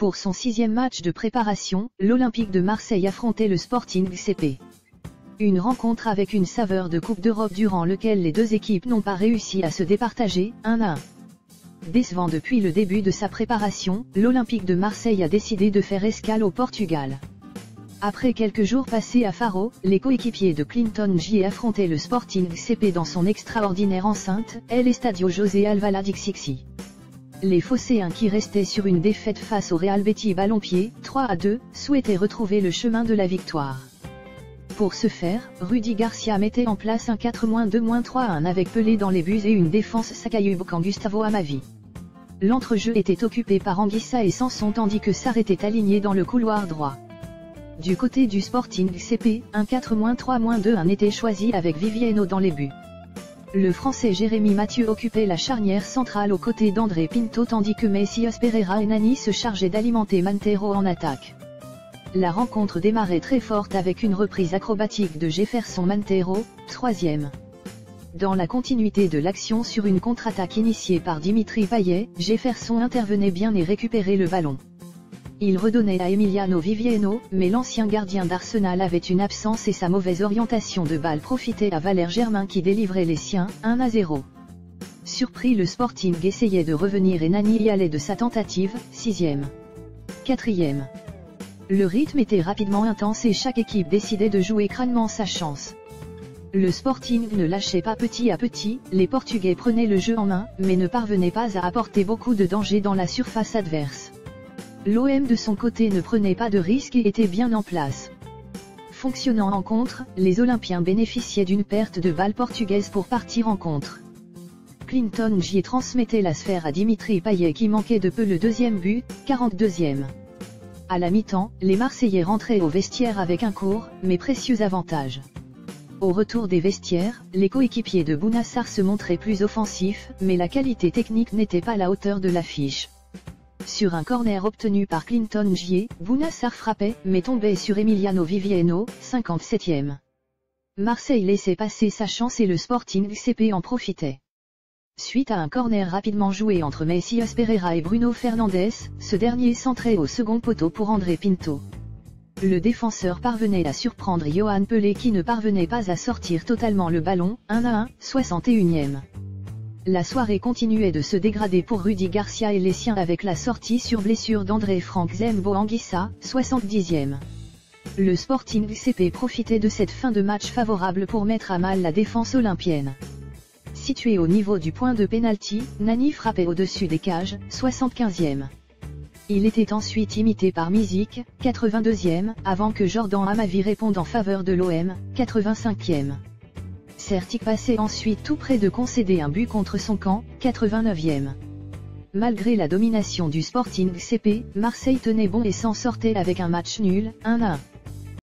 Pour son 6e match de préparation, l'Olympique de Marseille affrontait le Sporting CP. Une rencontre avec une saveur de Coupe d'Europe durant lequel les deux équipes n'ont pas réussi à se départager, 1-1. Décevant depuis le début de sa préparation, l'Olympique de Marseille a décidé de faire escale au Portugal. Après quelques jours passés à Faro, les coéquipiers de Clinton J affrontaient le Sporting CP dans son extraordinaire enceinte, l'Estadio José Alvalade Xixi. Les Phocéens qui restaient sur une défaite face au Real Betis Ballon-Pied, 3-2, souhaitaient retrouver le chemin de la victoire. Pour ce faire, Rudy Garcia mettait en place un 4-2-3-1 avec Pelé dans les buts et une défense Sakayubukan Gustavo Amavi. L'entrejeu était occupé par Anguissa et Sanson tandis que Sarr était aligné dans le couloir droit. Du côté du Sporting CP, un 4-3-2-1 était choisi avec Viviano dans les buts. Le Français Jérémy Mathieu occupait la charnière centrale aux côtés d'André Pinto tandis que Messias Pereira et Nani se chargeaient d'alimenter Montero en attaque. La rencontre démarrait très forte avec une reprise acrobatique de Jefferson Montero, 3e. Dans la continuité de l'action sur une contre-attaque initiée par Dimitri Payet, Jefferson intervenait bien et récupérait le ballon. Il redonnait à Emiliano Viviano, mais l'ancien gardien d'Arsenal avait une absence et sa mauvaise orientation de balle profitait à Valère Germain qui délivrait les siens, 1-0. Surpris, le Sporting essayait de revenir et Nani y allait de sa tentative, 6e. 4e. Le rythme était rapidement intense et chaque équipe décidait de jouer crânement sa chance. Le Sporting ne lâchait pas petit à petit, les Portugais prenaient le jeu en main, mais ne parvenaient pas à apporter beaucoup de danger dans la surface adverse. L'OM de son côté ne prenait pas de risques et était bien en place. Fonctionnant en contre, les Olympiens bénéficiaient d'une perte de balle portugaise pour partir en contre. Clinton J transmettait la sphère à Dimitri Payet qui manquait de peu le deuxième but, 42e. À la mi-temps, les Marseillais rentraient au vestiaire avec un court, mais précieux avantage. Au retour des vestiaires, les coéquipiers de Bouna Sarr se montraient plus offensifs, mais la qualité technique n'était pas à la hauteur de l'affiche. Sur un corner obtenu par Clinton J, Bouna Sarr frappait, mais tombait sur Emiliano Viviano, 57e. Marseille laissait passer sa chance et le Sporting CP en profitait. Suite à un corner rapidement joué entre Messias Pereira et Bruno Fernandes, ce dernier centrait au second poteau pour André Pinto. Le défenseur parvenait à surprendre Yohan Pelé qui ne parvenait pas à sortir totalement le ballon, 1-1, 61e. La soirée continuait de se dégrader pour Rudy Garcia et les siens avec la sortie sur blessure d'André Franck Zembo Anguissa, 70e. Le Sporting CP profitait de cette fin de match favorable pour mettre à mal la défense olympienne. Situé au niveau du point de pénalty, Nani frappait au-dessus des cages, 75e. Il était ensuite imité par Mizik, 82e, avant que Jordan Amavi réponde en faveur de l'OM, 85e. Certic passait ensuite tout près de concéder un but contre son camp, 89e. Malgré la domination du Sporting CP, Marseille tenait bon et s'en sortait avec un match nul, 1-1.